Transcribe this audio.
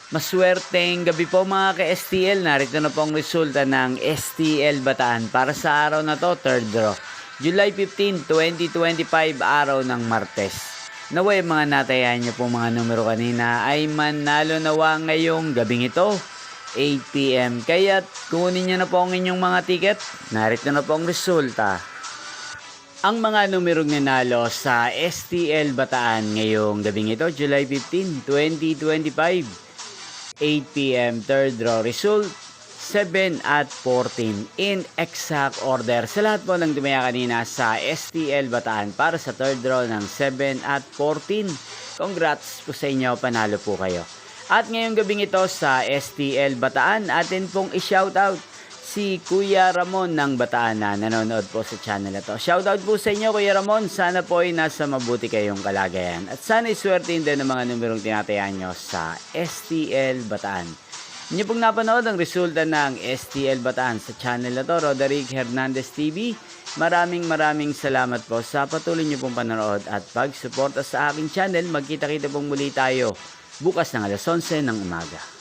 Maswerteng gabi po mga ka-STL. Narito na po ang resulta ng STL Bataan para sa araw na to, third draw. July 15, 2025, araw ng Martes. Naway mga natayan nyo po mga numero kanina ay manalo nawa ngayong gabing ito, 8 PM. Kaya't kunin nyo na po ang inyong mga ticket. Narito na po ang resulta. Ang mga numerong nanalo sa STL Bataan ngayong gabing ito, July 15, 2025. 8 PM third draw result 7 at 14 in exact order sa lahat po ng tumaya kanina sa STL Bataan para sa third draw ng 7 at 14. Congrats po sa inyo, panalo po kayo. At ngayong gabing ito sa STL Bataan, atin pong i-shoutout si Kuya Ramon ng Bataan na nanonood po sa channel na to. Shoutout po sa inyo Kuya Ramon, sana po ay nasa mabuti kayong kalagayan. At sana iswertein din ng mga numerong tinatayan nyo sa STL Bataan. Inyo pong napanood ang resulta ng STL Bataan sa channel na to, Roderick Hernandez TV. Maraming salamat po sa patuloy nyo pong panonood at pagsuporta sa aking channel. Magkita-kita pong muli tayo bukas ng alas 11 ng umaga.